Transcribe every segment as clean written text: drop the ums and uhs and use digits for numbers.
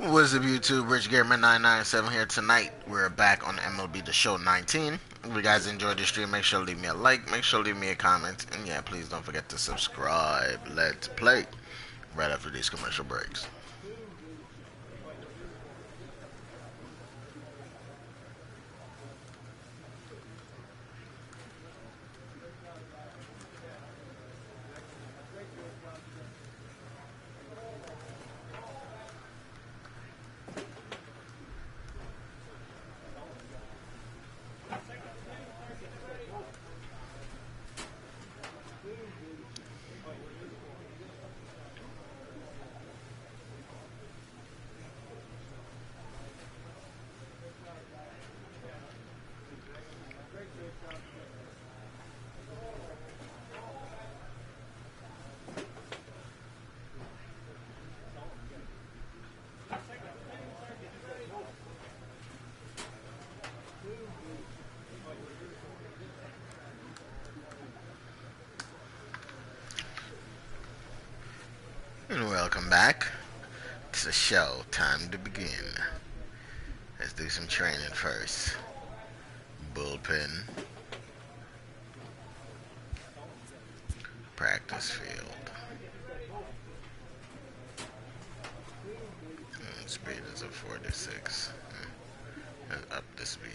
What's up, YouTube? Rich Gamer 997 here tonight. We're back on MLB The Show 19. If you guys enjoyed the stream, make sure to leave me a like, make sure to leave me a comment, and yeah, please don't forget to subscribe. Let's play right after these commercial breaks. And welcome back to the show. Time to begin. Let's do some training first. Bullpen. Practice field. Speed is a 46. Up the speed.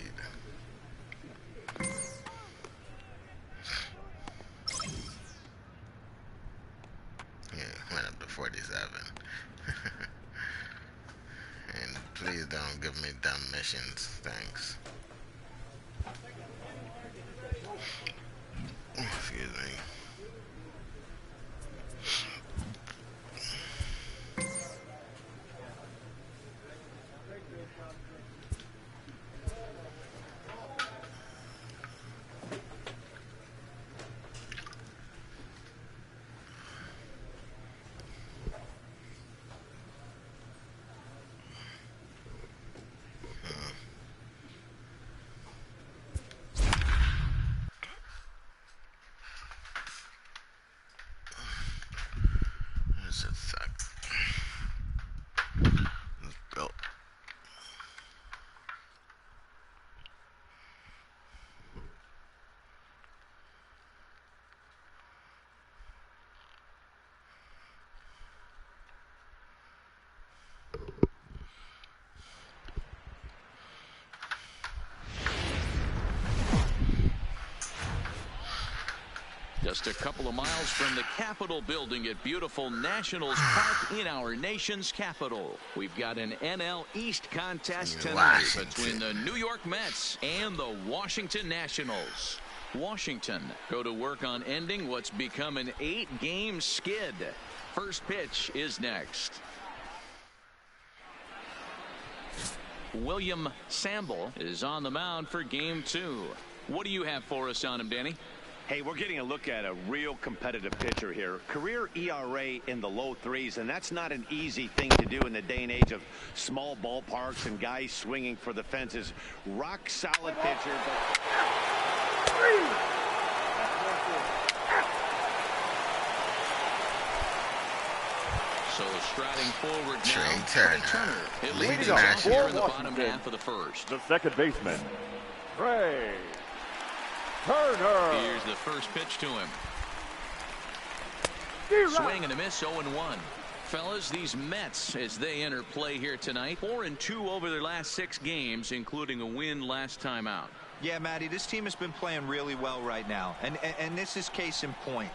Went up to 47. And please don't give me dumb missions. Thanks. Excuse me. This should suck. Let's go. Just a couple of miles from the Capitol building at beautiful Nationals Park in our nation's capital. We've got an NL East contest tonight between the New York Mets and the Washington Nationals. Washington go to work on ending what's become an 8-game skid. First pitch is next. William Sample is on the mound for game 2. What do you have for us on him, Danny? Hey, we're getting a look at a real competitive pitcher here. Career ERA in the low 3s, and that's not an easy thing to do in the day and age of small ballparks and guys swinging for the fences. Rock solid pitcher. So striding forward now, Trey Turner. It Leading leads off here in the bottom Washington. half of the first. The second baseman, Trey Turner. Here's the first pitch to him. Swing and a miss, 0-1. Fellas, these Mets, as they enter play here tonight, 4-2 over their last 6 games, including a win last time out. Yeah, Matty, this team has been playing really well right now, and this is case in point.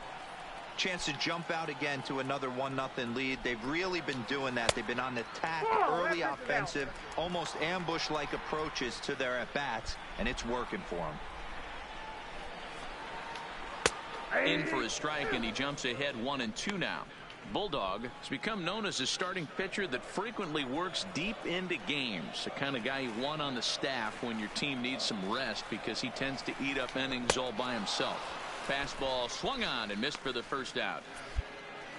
Chance to jump out again to another 1-0 lead. They've really been doing that. They've been on the attack, early offensive, almost ambush-like approaches to their at-bats, and it's working for them. In for a strike, and he jumps ahead 1-2 now. Bulldog has become known as a starting pitcher that frequently works deep into games. The kind of guy you want on the staff when your team needs some rest, because he tends to eat up innings all by himself. Fastball swung on and missed for the first out.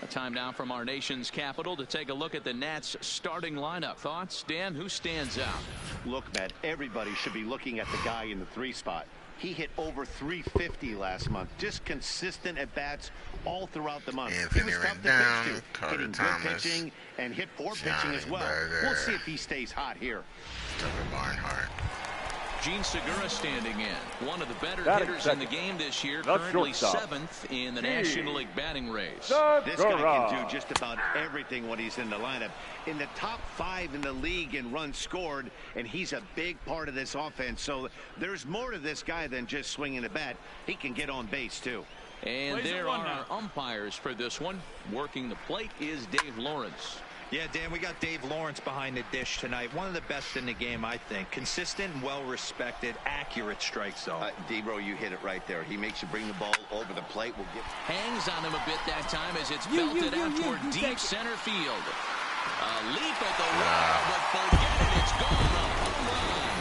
A time now from our nation's capital to take a look at the Nats starting lineup. Thoughts, Dan? Who stands out? Look, Matt, everybody should be looking at the guy in the 3 spot. He hit over 350 last month. Just consistent at-bats all throughout the month. Anthony He was tough to Rendon, pitch to, Carter hitting Thomas, good pitching and hit poor pitching Johnny as well. Berger. We'll see if he stays hot here. Tucker Barnhart. Gene Segura standing in. One of the better Batting hitters second. in the game this year. The Currently shortstop. 7th in the National League batting race. This guy can do just about everything when he's in the lineup. In the top 5 in the league in runs scored, and he's a big part of this offense. So there's more to this guy than just swinging the bat. He can get on base, too. And there are our umpires for this one. Working the plate is Dave Lawrence. Yeah, Dan, we got Dave Lawrence behind the dish tonight. One of the best in the game, I think. Consistent, well-respected, accurate strike zone. D-Bro, you hit it right there. He makes you bring the ball over the plate. We'll get... Hangs on him a bit that time as it's belted out toward deep center field. A leap at the wall, but forget it. It's gone. A home run.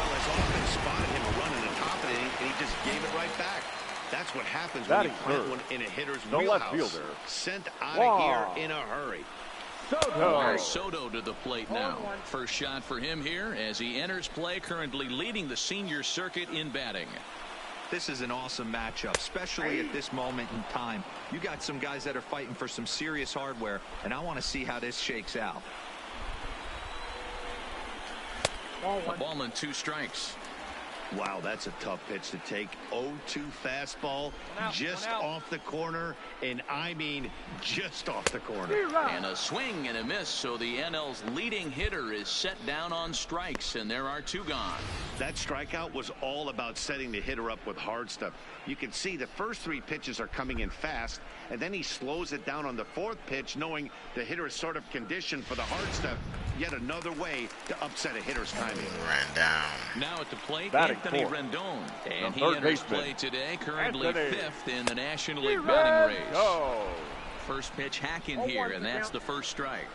Well, his offense spotted him a run in the top of the inning, and he just gave it right back. That's what happens when you plant one in a hitter's left wheelhouse. fielder. Sent out of here in a hurry. Soto to the plate now. First shot for him here as he enters play, currently leading the senior circuit in batting. This is an awesome matchup, especially at this moment in time. You got some guys that are fighting for some serious hardware, and I want to see how this shakes out. A ball and 2 strikes. Wow, that's a tough pitch to take. 0-2 fastball, just off the corner, and I mean just off the corner. And a swing and a miss, so the NL's leading hitter is set down on strikes, and there are 2 gone. That strikeout was all about setting the hitter up with hard stuff. You can see the first 3 pitches are coming in fast, and then he slows it down on the 4th pitch, knowing the hitter is sort of conditioned for the hard stuff. Yet another way to upset a hitter's timing. Rendon. Now at the plate, Batting Anthony fourth. Rendon. And The he third enters baseman. play today, currently Anthony. 5th in the National League batting race. Go. First pitch hacking here, and that's the first strike.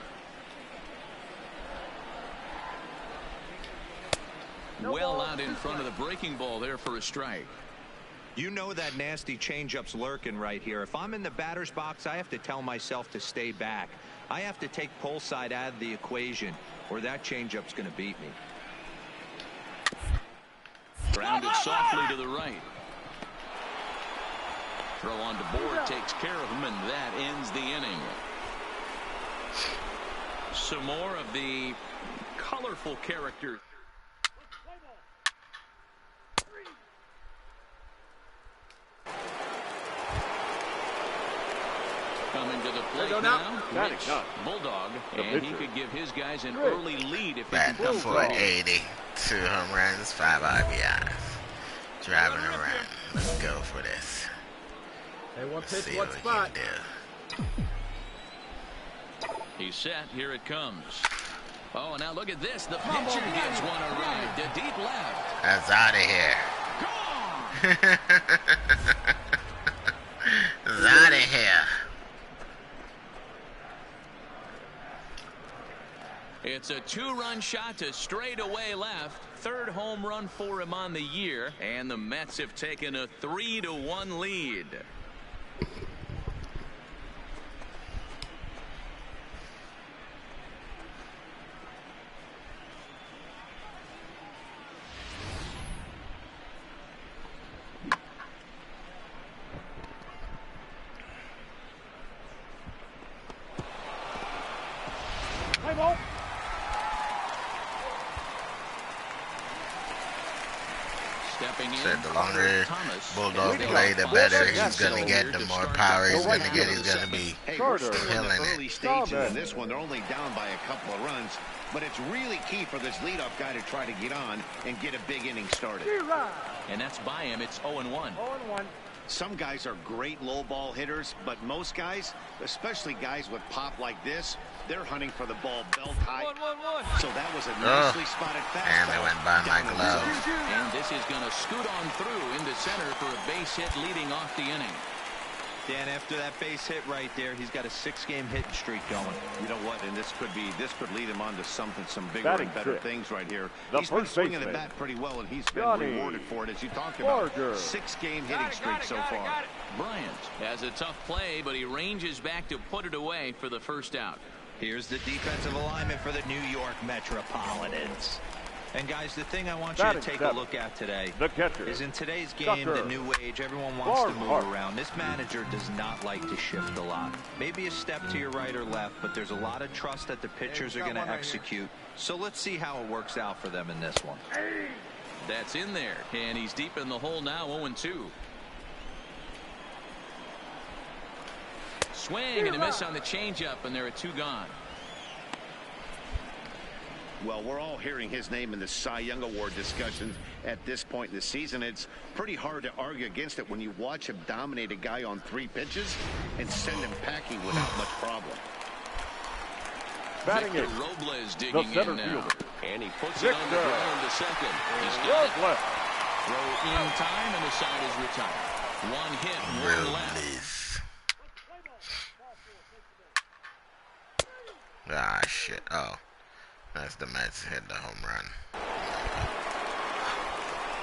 Well out in front of the breaking ball there for a strike. You know that nasty changeup's lurking right here. If I'm in the batter's box, I have to tell myself to stay back. I have to take pull side out of the equation, or that changeup's going to beat me. Grounded softly to the right. Throw on to board takes care of him, and that ends the inning. Some more of the colorful characters. Coming to the plate now, Rich Bulldog, and he could give his guys an early lead if he can Batting come for through. 80. 2 home runs, 5 RBIs. Driving around. Let's go for this. Hey, one Let's pitch, see one what we spot. can do. He's set. Here it comes. Oh, and now look at this. The pitcher gives one a ride to deep left. That's out of here. Gone. It's out of here. It's a 2-run shot to straightaway left. 3rd home run for him on the year. And the Mets have taken a 3-1 lead. Stepping in, Said the longer Thomas. Bulldog play, the better he's going to get, the more power he's going to get. He's going to be Hey, we're still in killing the early it. stages in this one. They're only down by a couple of runs, but it's really key for this leadoff guy to try to get on and get a big inning started. And that's by him. It's 0-1. Some guys are great low ball hitters, but most guys, especially guys with pop like this, they're hunting for the ball belt high. So that was a nicely spotted fastball. And they went by my Down the glove. middle. And this is going to scoot on through into center for a base hit leading off the inning. Dan, after that base hit right there, he's got a 6-game hitting streak going. You know what? And this could lead him on to some bigger Batting and better fifth. things right here. The He's been first swinging the baseman. bat pretty well, and he's been Johnny rewarded for it, as you talked about. Barger. 6-game hitting streak so far. Bryant has a tough play, but he ranges back to put it away for the first out. Here's the defensive alignment for the New York Metropolitans. And guys, the thing I want you to take a look at today is in today's game, the new age, everyone wants to move around. This manager does not like to shift a lot. Maybe a step to your right or left, but there's a lot of trust that the pitchers are going to execute. So let's see how it works out for them in this one. That's in there, and he's deep in the hole now, 0-2. Swing and a miss on the changeup, and there are 2 gone. Well, we're all hearing his name in the Cy Young Award discussion at this point in the season. It's pretty hard to argue against it when you watch him dominate a guy on 3 pitches and send him packing without much problem. Batting Victor it, Robles digging center in now. fielder. And he puts it on the ground to second. He's got it. Robles. Throw in time, and the side is retired. 1 hit, 1 left. Release. Ah, shit. Oh. That's the Mets hit the home run.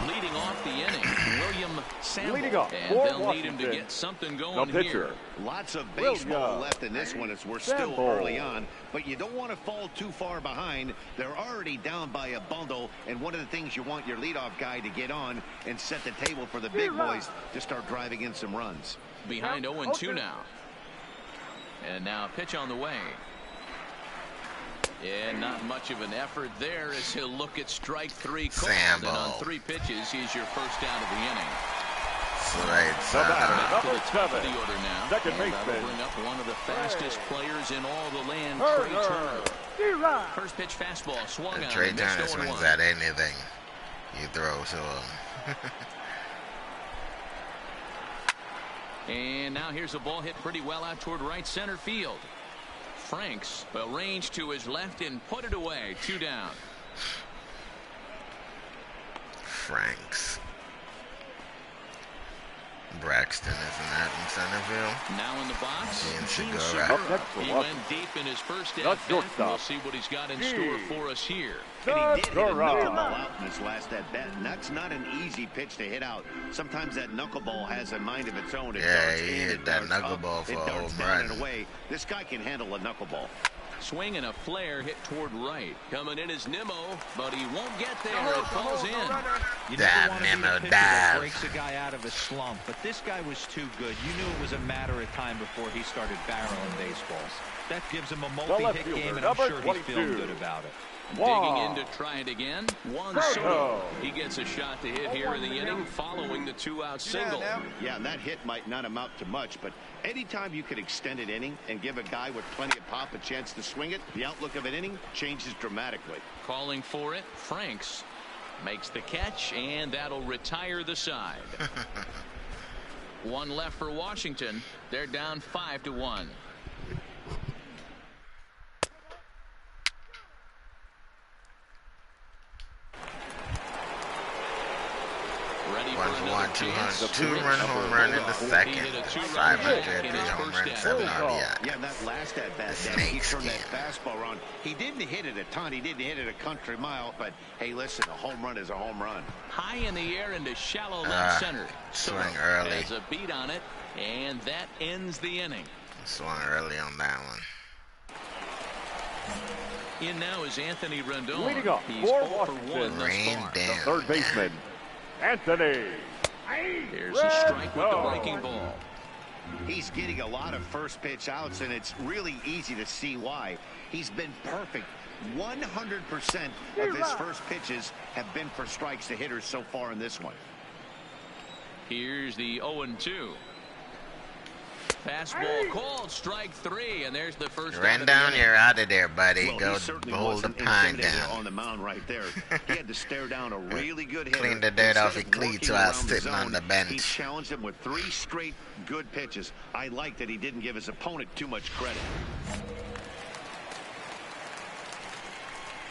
Leading off the inning, William Sample. Leading off And for they'll need him to Washington, get something the going pitcher. here. Lots of baseball William left in this one as we're still Sample. early on, but you don't want to fall too far behind. They're already down by a bundle, and one of the things you want your leadoff guy to get on and set the table for the big boys to start driving in some runs. Behind 0-2 now. And now a pitch on the way. And not much of an effort there as he'll look at strike 3 called. Sample. And on 3 pitches, he's your first out of the inning. Straight The side. batter, Back to number the top of 7, the order now. second And that'll baseman. bring up one of the fastest players in all the land, Turner. Trey Turner. First pitch fastball swung on. Trey and Turner missed swings 0-1. at anything you throw to him. And now here's a ball hit pretty well out toward right center field. Franks will range to his left and put it away. 2 down. Franks. Braxton isn't that in center field? Now in the box, Gene Gene Segura. Segura. Up next for He Washington. went deep in his first That's at bat. shortstop. We'll see what he's got in store for us here. And he did hit a Segura. knuckleball out in his last at bat, and that's not an easy pitch to hit out. Sometimes that knuckleball has a mind of its own. It Yeah, darts he in, hit it that darts up, knuckleball for it a darts home down run. and away. This guy can handle a knuckleball. Swing and a flare hit toward right. Coming in is Nimmo, but he won't get there. It falls in. You Dive, never want to be Nemo, a pitcher that dive. breaks a guy out of a slump, but this guy was too good. You knew it was a matter of time before he started barreling baseballs. That gives him a left multi-hit fielder, game, and I'm number sure he's feeling 22. good about it. Digging in to try it again. Juan Soto. Soto. He gets a shot to hit here in the inning following the 2-out single. Yeah, and that hit might not amount to much, but anytime you can extend an inning and give a guy with plenty of pop a chance to swing it, the outlook of an inning changes dramatically. Calling for it, Franks makes the catch, and that'll retire the side. 1 left for Washington. They're down 5-1. Ready for another chance. 2-run home run in the second. He hit a 2-run 500, hit in 3 his home first runs, at 7 bat. RBI. Yeah, that last at bat, The he snake turned that skin. fastball around. He didn't hit it a ton. He didn't hit it a country mile, but hey, listen, a home run is a home run. High in the air into shallow left center. Swing Soto early. has a beat on it, and that ends the inning. Swung early on that one. In now is Anthony Rendon. Leading off He's for 0 for Washington. 1 thus Rain far. down. Third baseman, Anthony. There's a strike with the breaking ball. He's getting a lot of first pitch outs, and it's really easy to see why. He's been perfect. 100% of his first pitches have been for strikes to hitters so far in this one. Here's the 0-2. Fastball called, strike 3, and there's the first. Ran down, you're out of there, buddy. Well, Go he certainly hold the wasn't pine intimidated down. on the mound right there. He had to stare down a really good hitter. Clean the dirt off Instead your of cleats working while around the sitting on zone, the bench. He challenged him with 3 straight good pitches. I like that he didn't give his opponent too much credit.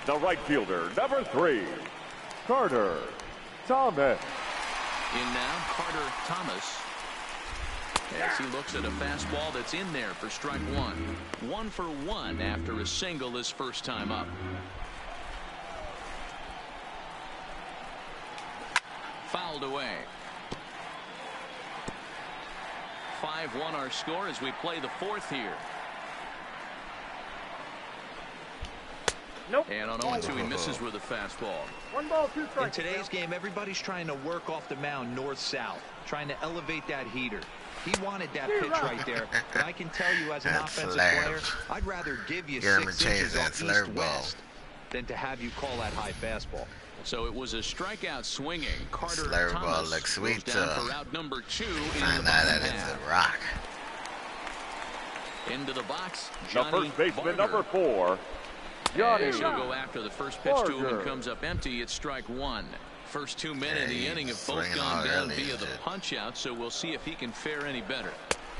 The right fielder, number 3, Carter Thomas. In now, Carter Thomas. As he looks at a fastball that's in there for strike 1. 1 for 1 after a single his first time up. Fouled away. 5-1 our score as we play the 4th here. And on 0-2, he misses with a fastball. 1 ball, 2 strikes. In today's game, everybody's trying to work off the mound north-south, trying to elevate that heater. He wanted that pitch right there, but I can tell you as an offensive player, I'd rather give you 6 inches off east-west than to have you call that high fastball. So it was a strikeout swinging. Carter Slurve ball Thomas looks goes sweet down for out number 2 in the Find out bottom that it's half. a rock. Into the box, The Johnny first baseman, Barger. number 4, Johnny As he'll go after the first pitch to him Barger. and comes up empty. It's strike 1. First 2 men in the Yeah, inning have both swinging gone hard down early via and the shit. punch out, so we'll see if he can fare any better.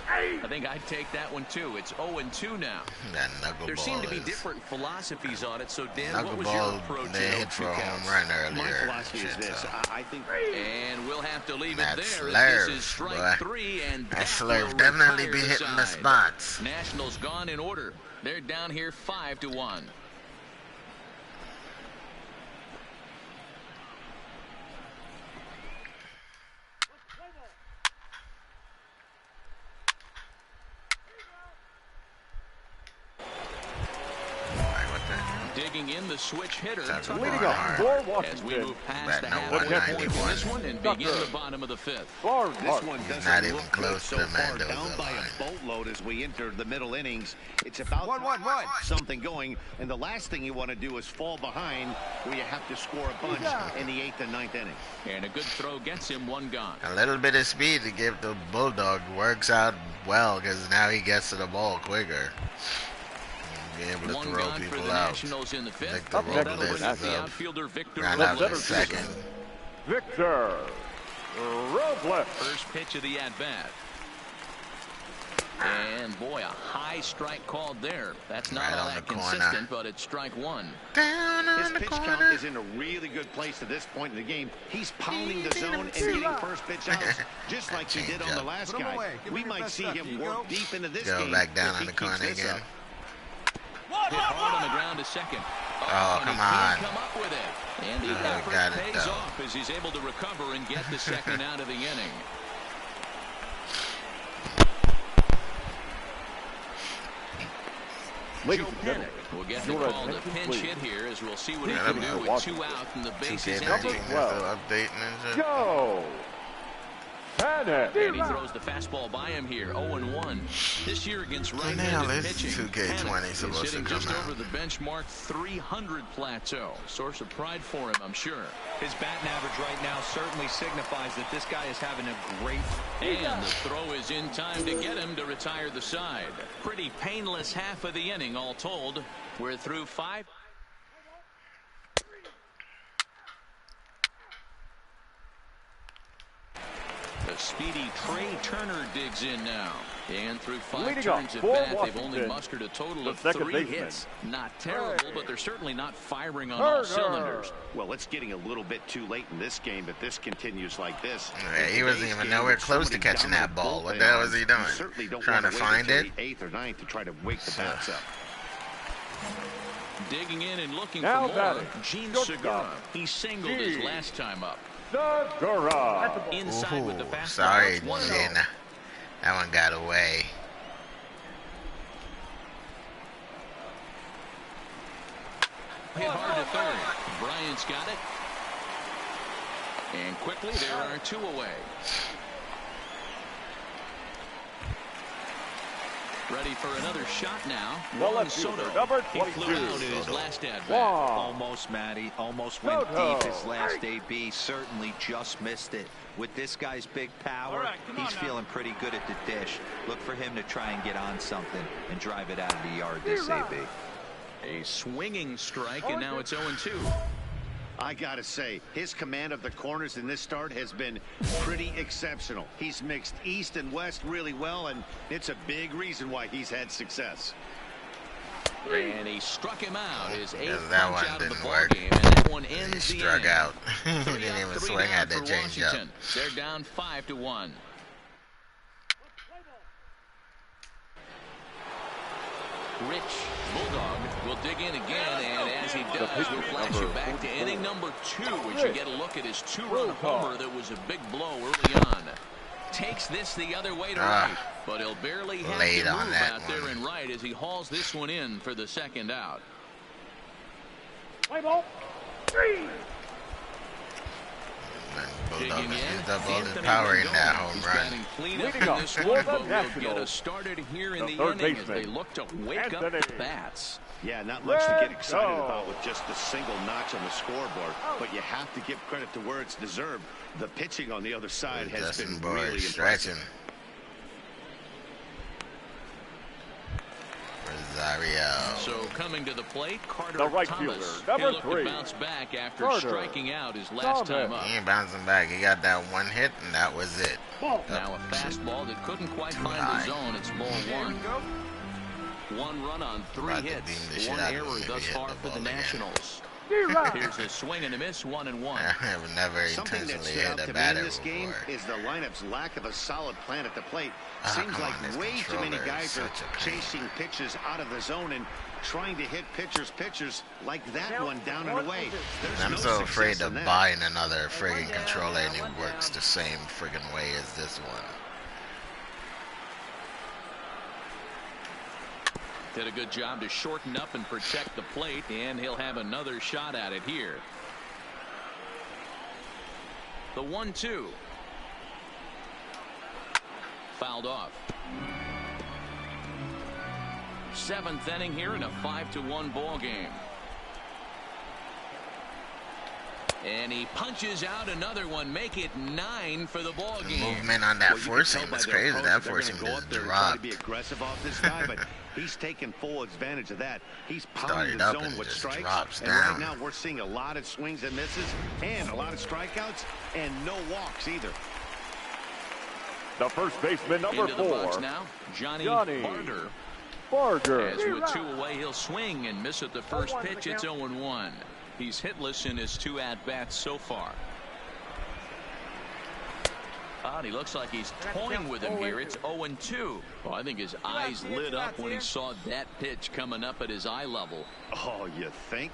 I think I'd take that one too. It's 0-2 now. That knuckleball There seem to be is different philosophies on it. So Dan, what was your knuckleball. approach? They in hit those for two a home counts? run My earlier. philosophy is Shit, this. so. I think. And we'll have to leave That it there. Slurve, This is strike boy. 3, and That that Slurve will definitely retire be the hitting the side. spots. Nationals gone in order. They're down here 5-1. Like, what the hell? Digging in the switch hitter. That's Tucker leading Hard. up for as we Washington, move past Batting the at halfway point in 191. this one and begin the bottom of the 5th. Clark. This one He's doesn't not look even good close so to far. Mendoza Down by line. a boatload as we enter the middle innings. It's about 1-1-1. something going, and the last thing you want to do is fall behind where you have to score a bunch in the 8th and 9th inning. And a good throw gets him 1 gone. A little bit of speed to give the Bulldog works out well because now he gets to the ball quicker. Be able to 1 throw gone for people the out. Nationals in the 5th. Victor And that'll Robles bring up is the up. outfielder Victor Ran out Robles. for second. Victor Robles. First pitch of the at-bat. And boy, a high strike called there. That's not Right all on that the corner. consistent, but it's strike 1. Down His on the pitch count corner. is in a really good place to this point in the game. He's pounding the zone and getting first pitch outs just like he did on the last Put him guy. away. Give me We your might best see stuff. him Here you work go. deep into this Go game back down if on he the keeps corner this again. up. Hit hard on the ground to second. Oh, and come he on. can't come up with it. And the Oh, effort got it, pays though. off as he's able to recover and get the second out of the inning. Ladies Joe and gentlemen, Panic will get the your call to attention, pinch please. hit here as we'll see what he Yeah, can that do was with 2 Washington. out and the bases 2K19 empty. is still updating and shit. Go. Panic. And he throws the fastball by him here, 0-1. This year against the hell right-handed is pitching, 2K20 Panic is supposed to sitting come just out? over the benchmark 300 plateau. Source of pride for him, I'm sure. His batting average right now certainly signifies that this guy is having a great. And the throw is in time to get him to retire the side. Pretty painless half of the inning, all told. We're through 5. The speedy Trey Turner digs in now. And through 5 Leading turns off at for bat, they've only Washington, mustered a total the of second 3 baseman. hits. Not terrible, but they're certainly not firing on Turner. all cylinders. Well, it's getting a little bit too late in this game if this continues like this. Yeah, he wasn't even nowhere close to catching that ball. What the hell was he doing? Trying to find it? 8th or 9th to try to wake the bats up. Digging in and looking Now for more. batting, Gene shortstop. Segura. He singled his Gene. last time up. Segura. Inside with the Ooh, fastball. sorry, It's 1-0. Gene. That one got away. Hit hard to third. Bryant's got it. And quickly there are 2 away. Ready for another shot now. The Juan left fielder, Soto. number He flew 22. out in his last at-bat. Wow. Almost, Matty. Almost went Soto. deep his last AB. Certainly just missed it. With this guy's big power, he's feeling pretty good at the dish. Look for him to try and get on something and drive it out of the yard this AB. A swinging strike, and now it's 0-2. I gotta say, his command of the corners in this start has been pretty exceptional. He's mixed east and west really well, and it's a big reason why he's had success. And he struck him out. His 8th Yeah, that punch one out of the didn't ball work. game, and that one He ends the struck inning. out. He 3 didn't out, even 3 swing down at that for change up. Washington. They're down 5-1. Rich Bulldog will dig in again, and as he does, we'll flash you back to inning number 2, which you get a look at his 2-run homer that was a big blow early on. Takes this the other way to right, but he'll barely have late to on move that out there one. and right as he hauls this one in for the second out. Play ball. 3. Bulldog used up all his power in that home run. Leading up for the Nationals, started here in the the third inning as baseman, they look to wake up the bats. Yeah, not much to get Let's excited go. about with just a single notch on the scoreboard, but you have to give credit to where it's deserved. The pitching on the other side has Justin been Boyd really stretching. impressive. Rosario. So coming to the plate, Carter The right Thomas. fielder, number He'll look 3, to bounce back after Carter striking out his last time up. He ain't bouncing back. He got that one hit, and that was it. Now a fastball that couldn't quite find the zone. It's ball 1. 1 run on 3 About to beam the hits. shit 1 out of him error if he thus hit far the for the ball again. Nationals. Here's a swing and a miss, 1-1. I have never Something that intentionally stood out hit to a me in batter this game before. is the lineup's lack of a solid plan at the plate. Ah, Seems come like on, this way too many controller is guys are such a pain. chasing pitches out of the zone and trying to hit pitchers like that one down and away. There's I'm no so afraid success of in that. buying another friggin' controller, and it works the same friggin' way as this one. Did a good job to shorten up and protect the plate, and he'll have another shot at it here. The 1-2. Fouled off. 7th inning here in a 5-1 ball game. And he punches out another one, make it 9 for the ball The game. movement on that Well, you can four seam tell by is their crazy. approach That they're four gonna seam go just up there and try to dropped. be aggressive off this guy, but he's taking full advantage of that. He's Started pounding the up zone and with just strikes, drops and right down. now we're seeing a lot of swings and misses, and a lot of strikeouts, and no walks either. The first baseman, number Into the box 4, now, Johnny Barger. Barter. As with 2 away, he'll swing and miss at the first pitch. It's 0-1. He's hitless in his 2 at-bats so far. And he looks like he's toying with him here. It's 0-2. Well, I think his eyes lit up when he saw that pitch coming up at his eye level. Oh, you think?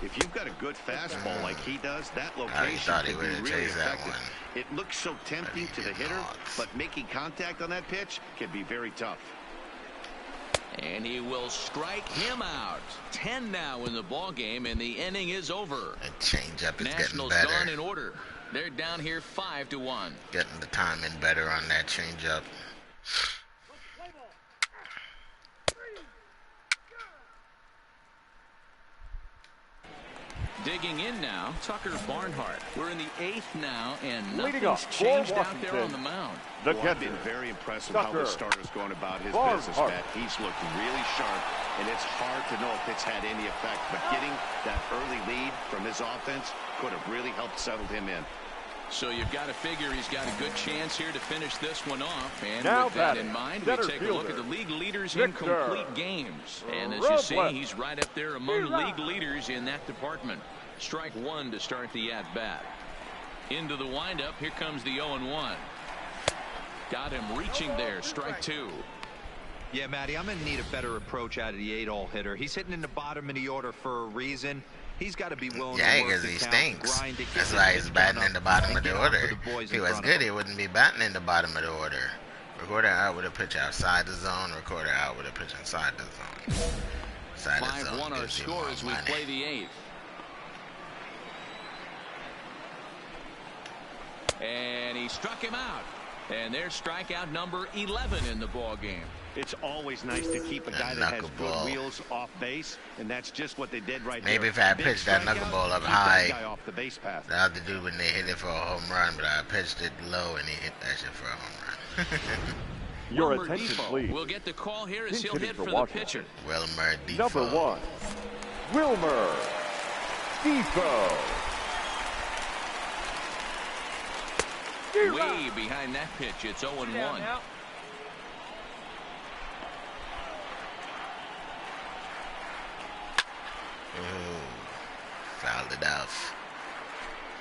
If you've got a good fastball like he does, that location thought he can be would've really chased that effective. one. It looks so tempting to the hitter, but making contact on that pitch can be very tough. And he will strike him out. 10 now in the ball game, and the inning is over. That changeup is getting Nationals gone better. in order. They're down here 5-1. Getting the timing better on that changeup. Digging in now, Tucker Barnhart. We're in the 8th now, and Leading up nothing's for changed out there Washington, on the mound. the Well, I've been catcher, very impressed with how the Tucker starter's going about his Barnhart. business, Matt. He's looked really sharp, and it's hard to know if it's had any effect. But getting that early lead from his offense could have really helped settle him in. So you've got to figure he's got a good chance here to finish this one off. And Now with that batting, in mind, we center take a look at fielder, the league leaders Victor in complete games. And as you see, Robles. he's right up there among league leaders in that department. Strike 1 to start the at-bat. Into the windup, here comes the 0-1. Got him reaching there, strike 2. Yeah, Matty, I'm going to need a better approach out of the 8-hole hitter. He's hitting in the bottom of the order for a reason. He's got to be willing Yeah, to work because the he count, stinks. grind it, That's get why the he's pitch batting done in the up, bottom and of the get out order. for the boys If he in was front good, of he him. wouldn't be batting in the bottom of the order. Recorder out with a pitch outside the zone. Recorder out with a pitch inside the zone. Inside the zone 5-1 our gives you score more as we money. play the 8th. And he struck him out. And there's strikeout number 11 in the ball game. It's always nice to keep a guy that has good knuckleball. wheels off base, and that's just what they did right Maybe there. if I Big pitched that strikeout, knuckleball up keep high, that guy off the base path. the other dude when they hit it for a home run, but I pitched it low and he hit that shit for a home run. Your Wilmer attention, Defoe please. will get the call here as Pinch he'll hitting hit for for the Washington. pitcher. Wilmer Defoe. number 1, Wilmer Defoe. Way behind that pitch. It's 0-1. Ooh, fouled it off.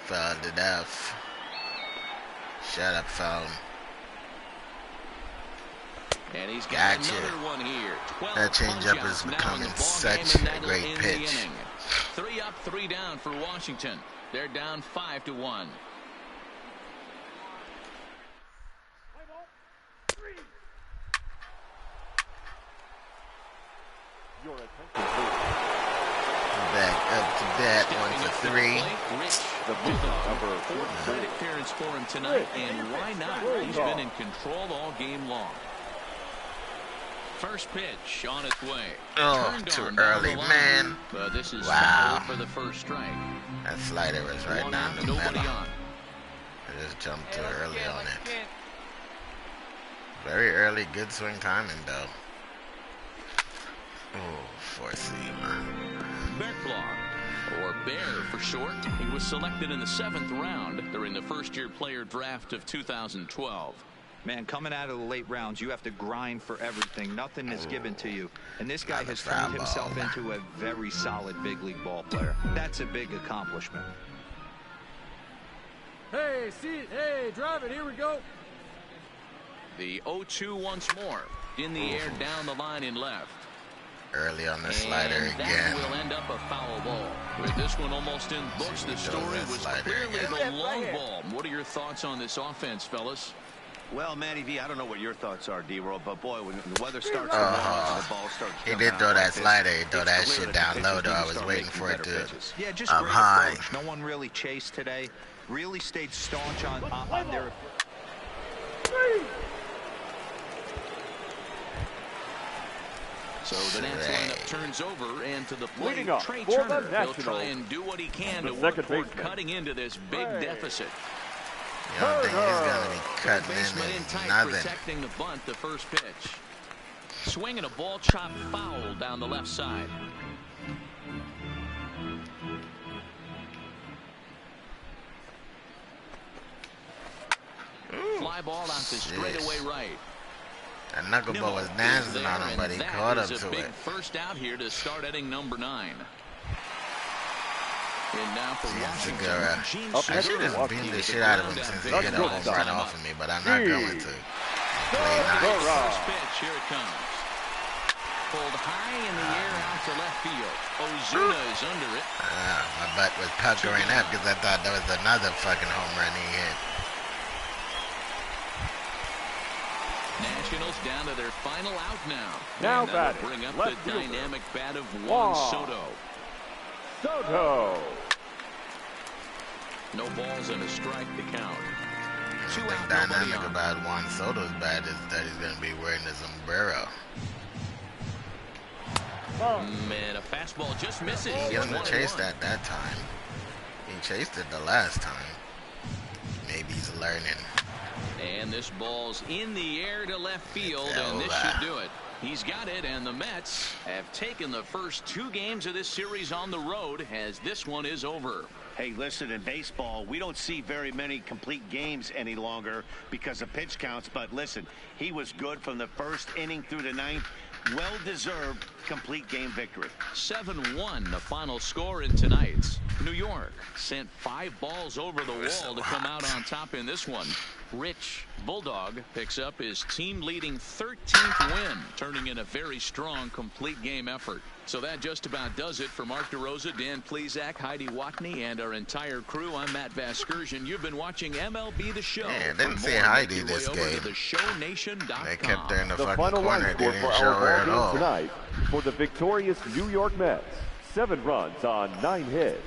Fouled it off. Shut up, foul. And he's got Gotcha. another one here. 12 That changeup punch-outs is now in becoming the ball such game, and a that'll great end the pitch. inning. 3 up, 3 down for Washington. They're down 5-1. Your attention, please. Back Up to bat, 1 for 3. The pitcher, number Plate appearance for him tonight, and why not? He's been in control all game long. First pitch on its way. Oh, too early, man. This is Wow. foul for the first strike. That slider was right One down out, the nobody middle. on. I just jumped too early on it. Very early, good swing timing though. Oh, 4-seam. Berkblom, or Bear for short. He was selected in the 7th round during the first-year player draft of 2012. Man, coming out of the late rounds, you have to grind for everything. Nothing is given to you. And this guy has turned himself into a very solid big league ball player. That's a big accomplishment. Hey, drive it. Here we go. The 0-2 once more. In the air, down the line in left. Early on the slider And again. that will end up a foul ball. With this one almost in books, the story was clearly the long ball. What are your thoughts on this offense, fellas? Well, Matty V, I don't know what your thoughts are, D-Roll, but boy, when the weather starts to warm up and the ball starts He coming did out throw like that this, slider. He threw it's that clear shit that down the low pitchers though. need I to was start waiting making for it better to pitches. Yeah, just up great high. approach. No one really chased today. Really stayed staunch on their... So the Nats lineup turns over, and to the plate, Leading off Trey for the Turner. He'll Nationals, try and do what he can the to work second toward baseman, cutting into this big Trey. deficit. You don't think he's gonna be cutting Baseman in in tight, nothing. protecting the bunt, the first pitch. Swinging a ball chopped foul down the left side. Fly ball out to straightaway right. That knuckleball was dancing on him, but he caught up That is a to big it. first out here to start inning number 9. And now for Washington, Segura. Gene I should Segura. just beat the shit out of him since he hit a home run off of me, but I'm not going to. Play nice. First pitch, here it comes. Pulled high in the air out to left field. Ozuna is under it. My butt was puckering up because I thought that was another fucking home run he hit. Nationals down to their final out now. Now And that'll batting, bring up left the fielder. dynamic bat of Juan Juan Soto. Soto. No balls and a strike to count. The 2 out, dynamic nobody on. about Juan Soto's bat is that he's going to be wearing the sombrero. Man, a fastball just misses. He didn't 1-1. chase that time. He chased it the last time. Maybe he's learning. And this ball's in the air to left field, It's and this over. should do it. He's got it, and the Mets have taken the first 2 games of this series on the road, as this one is over. Hey, listen, in baseball, we don't see very many complete games any longer because of pitch counts. But listen, he was good from the first inning through the 9th. Well-deserved complete game victory. 7-1, the final score in tonight's. New York sent 5 balls over the wall to come out on top in this one. Rich Bulldog picks up his team-leading 13th win, turning in a very strong complete game effort. So that just about does it for Mark DeRosa, Dan Plesac, Heidi Watney, and our entire crew. I'm Matt Vasgersian. You've been watching MLB The Show. Yeah, didn't For see more, Heidi make your this way over game. to theshownation.com. They kept her in the The fucking final line corner. They score for didn't show her our at ball all. game tonight for the victorious New York Mets. 7 runs on 9 hits.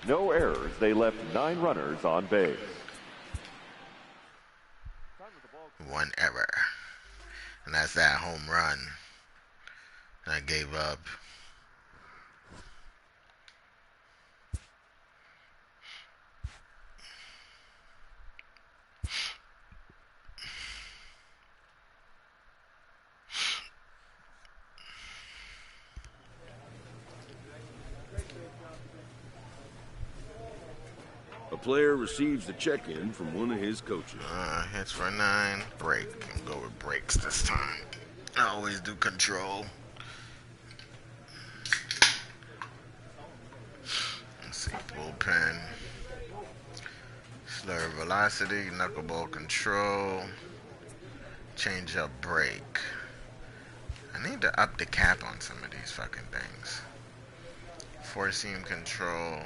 No errors. They left 9 runners on base. 1 error. And that's that home run. And I gave up. A player receives a check-in from one of his coaches. Hits for 9. Break. And go with breaks this time. I always do control. Let's see. Bullpen. Slur velocity. Knuckleball control. Change up break. I need to up the cap on some of these fucking things. 4-seam control.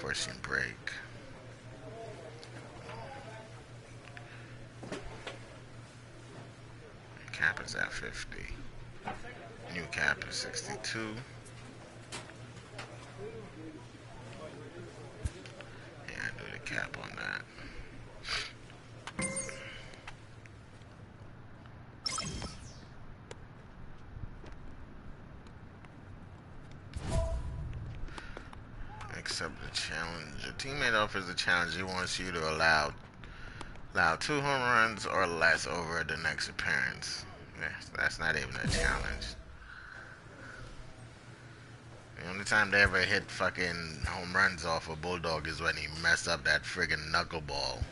4-seam break. Cap is at 50. New cap is 62. cap on that. Accept the challenge. Your teammate offers a challenge. He wants you to allow 2 home runs or less over the next appearance. Yes, that's not even a challenge. The only time they ever hit fucking home runs off a Bulldog is when he messed up that friggin' knuckleball.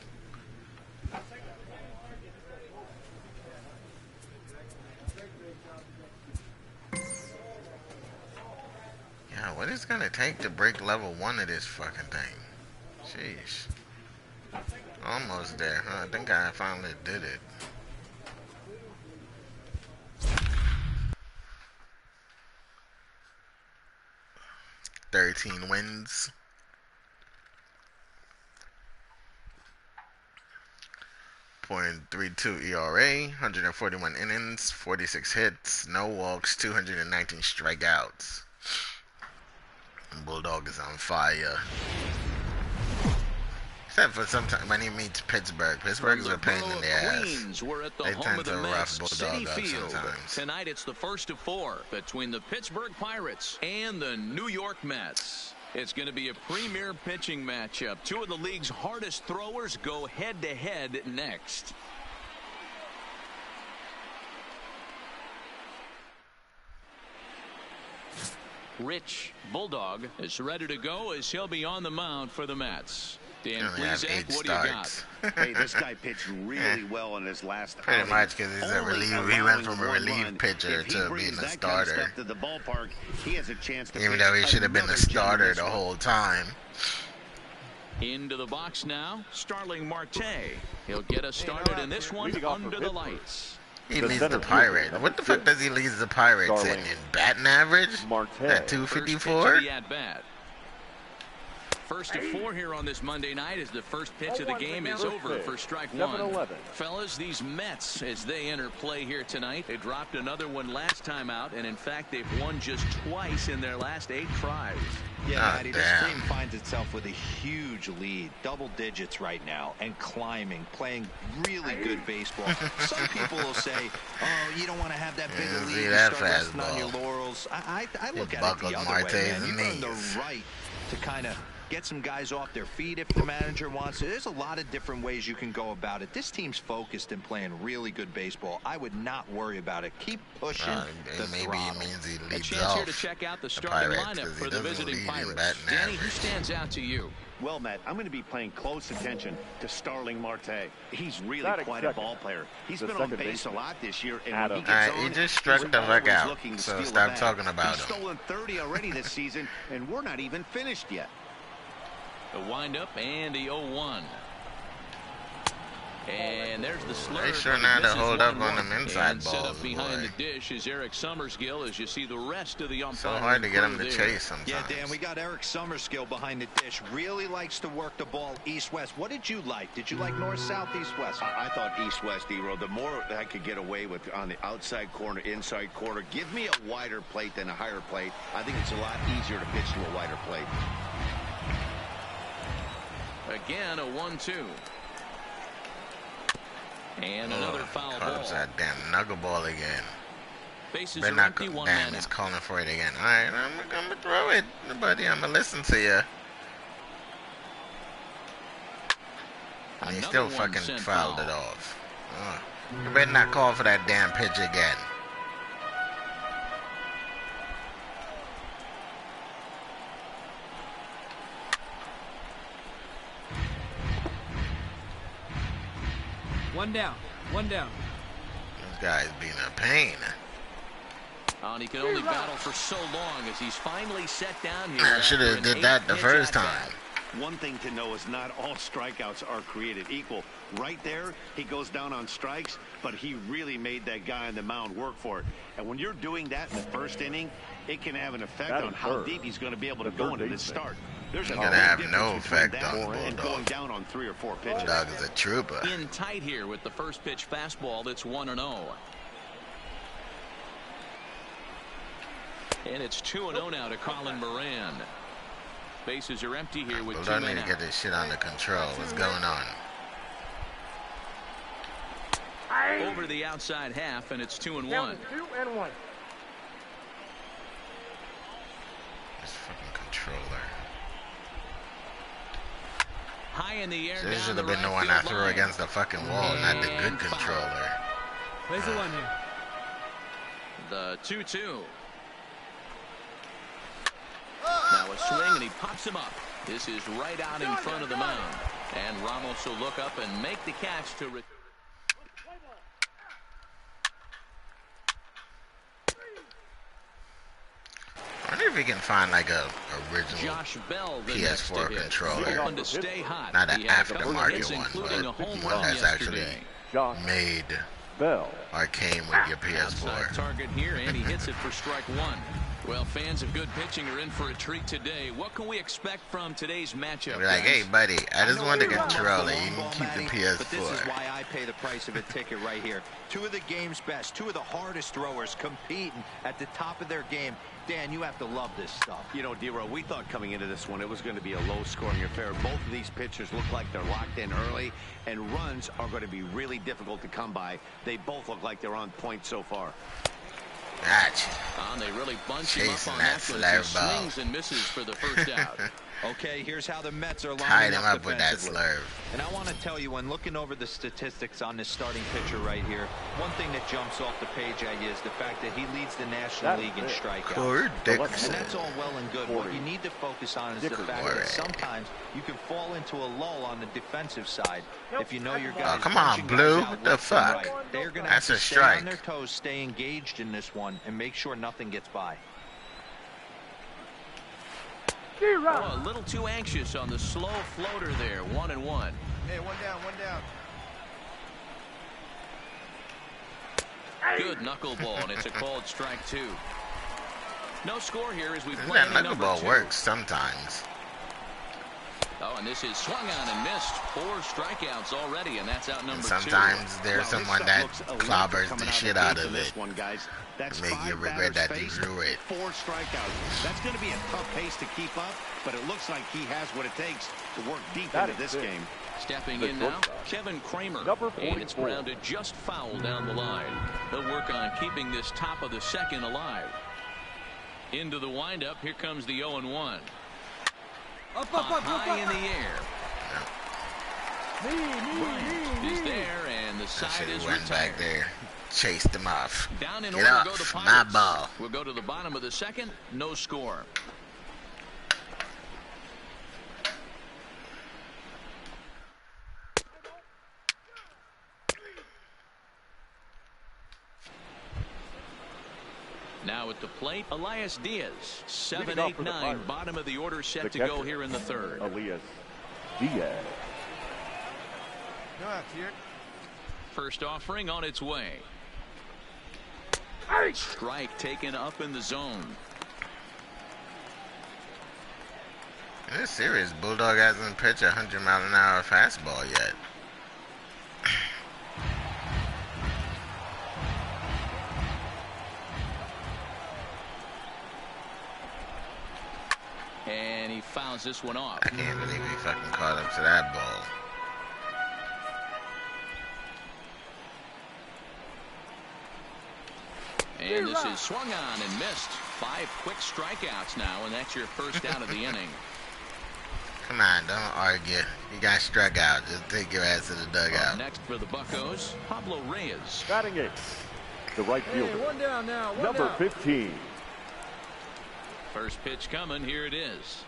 Yeah, what is it gonna take to break level 1 of this fucking thing? Jeez. Almost there, huh? I think I finally did it. "13 wins. .32 ERA, 141 innings, 46 hits, no walks, 219 strikeouts. Bulldog is on fire. Except for sometimes when he meets Pittsburgh. Pittsburgh's a pain in the ass. We're at the They home tend of the to rough Mets, Bulldog Citi up Field. sometimes. Tonight it's the first of 4 between the Pittsburgh Pirates and the New York Mets. It's going to be a premier pitching matchup. 2 of the league's hardest throwers go head-to-head next. Rich Bulldog is ready to go as he'll be on the mound for the Mets. Dan Plesac, what do you got? Hey, this guy pitched really well in his last Pretty outing. much because he's a Only relief. He went allowing from a 1 relief run. pitcher If he to brings being a that kind of starter. stuff to the ballpark, he has a chance to Even pitch though he should have been the another gem in starter this the one. whole time. Into the box now, Starling Marte. He'll get us started in this one under the lights. He The leads center the fielder, Pirates. number What the fuck 6, does he lead the Pirates in? Starling In batting average? Marte. At First pitch of 254? the at-bat. First of 4 here on this Monday night as the first pitch of the game is over for strike 1. 7-11. Fellas, these Mets, as they enter play here tonight, they dropped another one last time out, and in fact, they've won just twice in their last 8 tries. Yeah, Ah, Matty, this damn. team finds itself with a huge lead, double digits right now, and climbing, playing really good baseball. Some people will say, oh, you don't want to have that big Yeah, a lead, see you that start resting on your fastball. laurels. I look It at it buckled the other Marte's way, man. You earn the knees. right to kind of get some guys off their feet if the manager wants to. There's a lot of different ways you can go about it. This team's focused and playing really good baseball. I would not worry about it. Keep pushing the Maybe throttle. it means he A leads chance here off to check out the the starting Pirates, lineup 'cause for he the doesn't visiting lead in Pirates. batting Danny, who average. stands out to you? Well, Matt, I'm going to be paying close attention to Starling Marte. He's really Batting quite a second, ball player. He's the been on second base a baseman, lot this year, and Adam. when he gets He on, just struck he's the fuck always out, looking to so steal stop a bag. talking about He's him. stolen 30 already this season, and we're not even finished yet. The windup and the 0-1. And there's the slurve. They sure but know how to misses hold up 1-1. on them inside and set balls, up behind boy. the dish is Eric Summerskill as you see the rest of the umpire. So hard to get him to there. chase sometimes. Yeah, Dan, we got Eric Summerskill behind the dish. Really likes to work the ball east-west. What did you like? Did you like north-south, east-west? I thought east-west, D-Row. The more I could get away with on the outside corner, inside corner, give me a wider plate than a higher plate. I think it's a lot easier to pitch to a wider plate. Again, a 1-2. And another foul Caught ball. up that damn knuckleball again. Bases Better are not empty, go, one damn, man he's out. calling for it again. Alright, I'm gonna throw it, buddy. I'm gonna listen to you. And he Another still one fucking sent fouled foul. it off. You better not call for that damn pitch again. One down. One down. This guy's being a pain. Oh, and he can only battle for so long as he's finally set down here. I should have after an did that the 8-pitch first at-bat. time. One thing to know is not all strikeouts are created equal. Right there, he goes down on strikes, but he really made that guy on the mound work for it. And when you're doing that in the first inning, it can have an effect Batting on how third, deep he's going to be able to the go third into this baseman. start. There's a Gonna big have difference no between effect that on the and Bulldog. going down on 3 or 4 pitches. Bulldog is a trooper. In tight here with the first pitch fastball that's 1-0. And it's 2-0 now to Colin Moran. Bases are empty here with 2 Bulldog men need to out. get this shit under control. What's going on? Over to the outside half, and it's 2-1. 2-1. This fucking controller. High in the air. This should down have the been the right one I field threw line. against the fucking wall, not the good And foul. controller. Plays the one here. The 2-2. Now a swing, and he pops him up. This is right out in front of the mound. And Ramos will look up and make the catch to... I wonder if we can find like a original Josh Bell, the next PS4 to hit. controller. Hoping to stay hot. Not an He had a couple of hits, aftermarket one, including a but home one run that's actually yesterday. Josh made Bell. or came with your Outside PS4. target here, and he hits it for strike one. Well, fans of good pitching are in for a treat today. What can we expect from today's matchup? Be like, hey, guys? buddy, I just want the you love controller. the You long can ball, keep the Matty, But this is PS4. why I pay the price of a ticket right here. Two of the game's best, two of the hardest throwers competing at the top of their game. Dan, you have to love this stuff. You know, D-Row, we thought coming into this one it was going to be a low-scoring affair. Both of these pitchers look like they're locked in early, and runs are going to be really difficult to come by. They both look like they're on point so far. Gotcha. They really bunch him up Chasing on that that one. slurve He ball. swings and misses for the first out. Okay, here's how the Mets are Tied lining him up up with that defensively. slurve. And I want to tell you, when looking over the statistics on this starting pitcher right here, one thing that jumps off the page at you is the fact that he leads the National That's League in it. strikeouts. Corey And Dickerson. that's all well and good. What you need to focus on is the Dickerson. fact that sometimes you can fall into a lull on the defensive side. If you know your guys. Oh, come on, punching Blue. guys out What the left and fuck? right. They're going to That's have a to stay strike. on their toes, stay engaged in this one, and make sure nothing gets by. Oh, a little too anxious on the slow floater there. 1-1. Hey, one down. Good knuckleball, and it's a called strike two. No score here as we play That inning number knuckleball 2. works sometimes. Oh, and this is swung on and missed. 4 strikeouts already, and that's out number 2. Sometimes there's Wow, this someone stuff that looks electric clobbers coming the out shit the out gates of in this it. one, guys. That's Make you 5 regret batters that you faced, drew it. 4 strikeouts. That's going to be a tough pace to keep up, but it looks like he has what it takes to work deep That into is this it. game. Stepping The in now, shortstop. Kevin Kramer. Number And it's 44. grounded just foul down the line. They'll work on keeping this top of the second alive. Into the windup, here comes the 0-1. Up. High in the air. Bryant is there, and the I side should is have went retired. back there. Chased him off. Down in Get order off go the my Pirates. ball. We'll go to the bottom of the second. No score. Now at the plate, Elias Diaz. 7, Leading off 8, for the 9. Pirates. Bottom of the order set The to go catcher, here in the third. Elias Diaz. No outs here. First offering on its way. Strike taken up in the zone. In this series, Bulldog hasn't pitched a 100-mile-an-hour fastball yet. And he fouls this one off. I can't believe he fucking caught up to that ball. And this is swung on and missed. 5 quick strikeouts now, and that's your first out of the inning. Come on, don't argue. You got struck out. Just take your ass to the Up dugout. next for the Buccos, Pablo Reyes. Batting eighth, the right Hey, fielder, one down now. One number down. 15. First pitch coming. Here it is.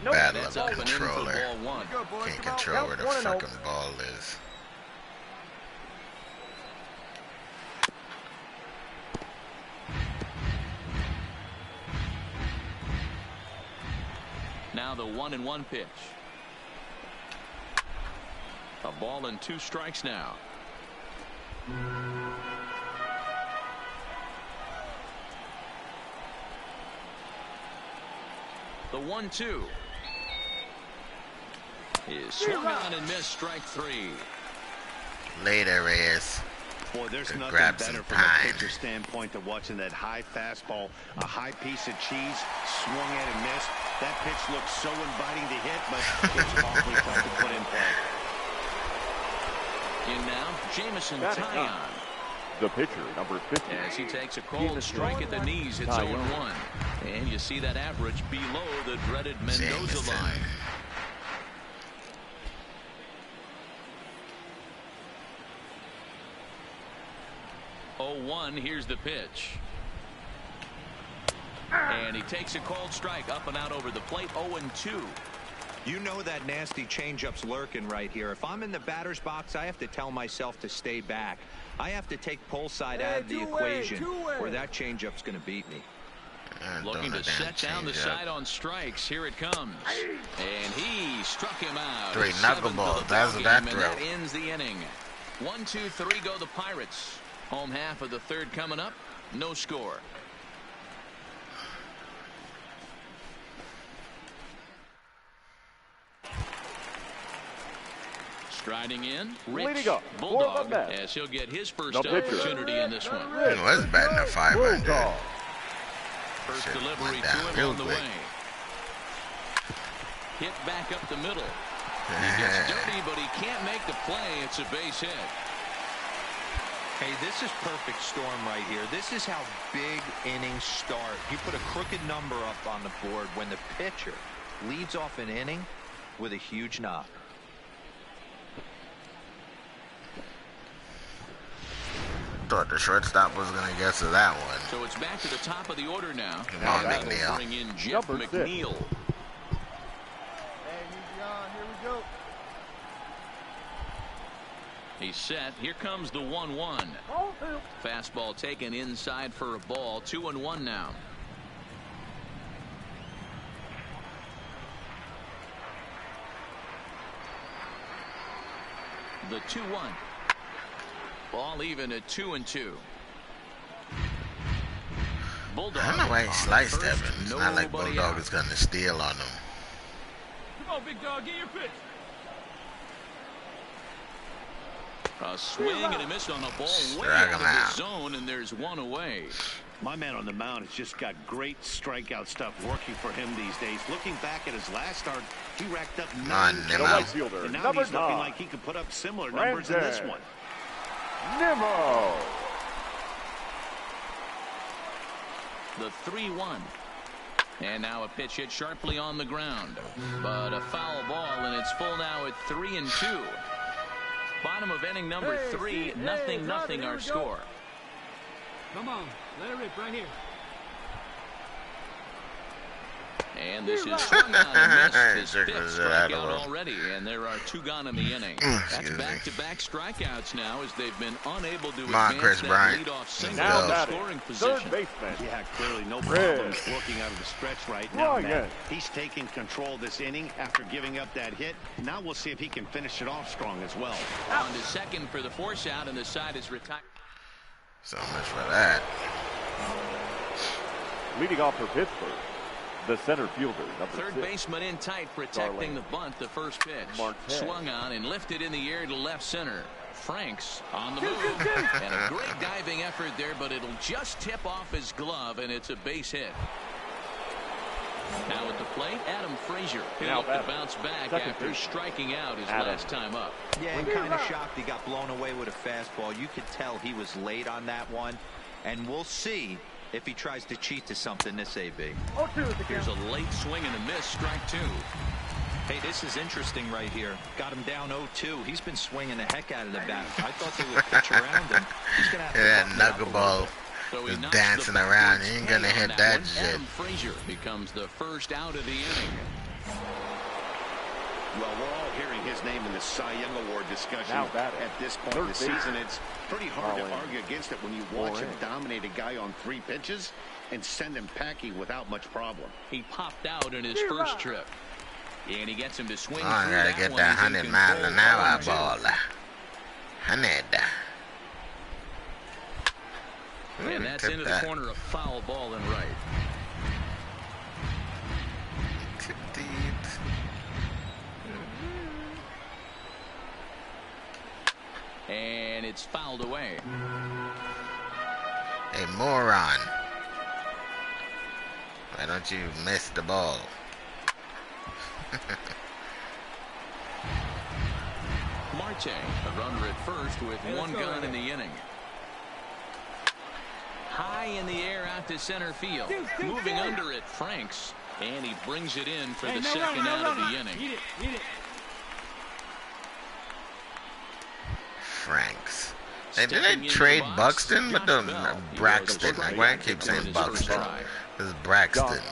Battle of That's the up and in for controller. ball 1. Go, boys. Can't Come on. control where the 1-0. fucking ball is. Now the 1-1 pitch. A ball and 2 strikes now. The 1-2 is swung on and missed. Strike 3. Later, Reyes. Boy, there's Could nothing grab better some from a pine. pitcher standpoint than watching that high fastball, a high piece of cheese, swung at and missed. That pitch looks so inviting to hit, but it's awfully tough to put in play. In now, Jamison Batting Tyon. The pitcher, number 50. As he takes a cold strike at the knees, it's 0-1. And you see that average below the dreaded Mendoza Jamison. line. Here's the pitch. And he takes a cold strike up and out over the plate. 0-2. You know that nasty changeup's lurking right here. If I'm in the batter's box, I have to tell myself to stay back. I have to take pull side out of the equation, or that changeup's going to beat me. Looking to set down the side on strikes. Here it comes. And he struck him out. 3 knuckleball. That's what that throw. That ends the inning. 1, 2, 3 go the Pirates. Home half of the third coming up. No score. Striding in, Rich Bulldog, as he'll get his first opportunity in this one. He was batting a 500. First Shit delivery went to down him real on the quick. way. Hit back up the middle. He gets dirty, but he can't make the play. It's a base hit. Hey, this is perfect storm right here. This is how big innings start. You put a crooked number up on the board when the pitcher leads off an inning with a huge knock. Thought the shortstop was going to get to that one. So it's back to the top of the order now. Come on, And McNeil. they'll bring in Jeff Number 6. McNeil. Hey, easy on. Here we go. He's set. Here comes the 1-1. Fastball taken inside for a ball. 2-1 now. The 2-1. Ball even at 2-2. Bulldog. I don't know why he sliced first, Evans. It's not like nobody Bulldog out. is going to steal on him. Come on, big dog, get your pitch. A swing and a miss on a ball way Strike out of him out. the zone, and there's one away. My man on the mound has just got great strikeout stuff working for him these days. Looking back at his last start, he racked up 9 on, kills. Nimmo. Right fielder, And now number he's looking 9. like he could put up similar numbers in this Brandon. one. Nimmo. The 3-1. And now a pitch hit sharply on the ground. But a foul ball, and it's full now at 3-2. Bottom of inning number 3, nothing our score. Come on, let it rip right here. And this is swung out and missed. His Took fifth us out of strikeout him. already, and there are 2 gone in the inning. That's Excuse me. back-to-back strikeouts now, as they've been unable to Come on, advance Chris that Bryant. leadoff single Now to batting, scoring third position. baseman. Yeah, clearly no Red. problems working out of the stretch right now, Ryan. man. He's taking control this inning after giving up that hit. Now we'll see if he can finish it off strong as well. On to second for the force out, and the side is retired. So much for that. Leading off for Pittsburgh, the center fielder, number Third 6. baseman in tight, protecting the bunt. The first pitch Marquez. swung on and lifted in the air to left center. Franks on the move, and a great diving effort there, but it'll just tip off his glove, and it's a base hit. Now at the plate, Adam Frazier. He'll Now look to batting. bounce back Second after base. striking out his Adam. last time up. Yeah, and kind of shocked he got blown away with a fastball. You could tell he was late on that one, and we'll see if he tries to cheat to something this AB. Here's a late swing and a miss, strike 2. Hey, this is interesting right here. Got him down 0-2. He's been swinging the heck out of the bat. I thought they would pitch around him. He's going to have to That button it up a little knuckleball bit. So he is knocks dancing the around. backwards You ain't gonna swing hit on that one. shit. Adam Frazier becomes the first out of the inning. Well, we're all hearing his name in the Cy Young Award discussion Now batting. at this point Third in the base. season. It's pretty hard to Marlin. argue against it when you watch him Moran. dominate a guy on 3 pitches and send him packing without much problem. He popped out in his first trip. And he gets him to swing I through gotta that get one. that He's in 100 mile control an hour of ball. 100. And that's Tip into that. the corner, a foul ball and right. Tip it. And it's fouled away. A moron. Why don't you miss the ball? Marte, a runner at first with one gun in the inning. High in the air out to center field. Moving under it, Franks. And he brings it in for the second out of the inning. Eat it. Franks. Hey, did they trade Buxton? But no, Braxton. Like, why I keep saying Buxton? This is Braxton.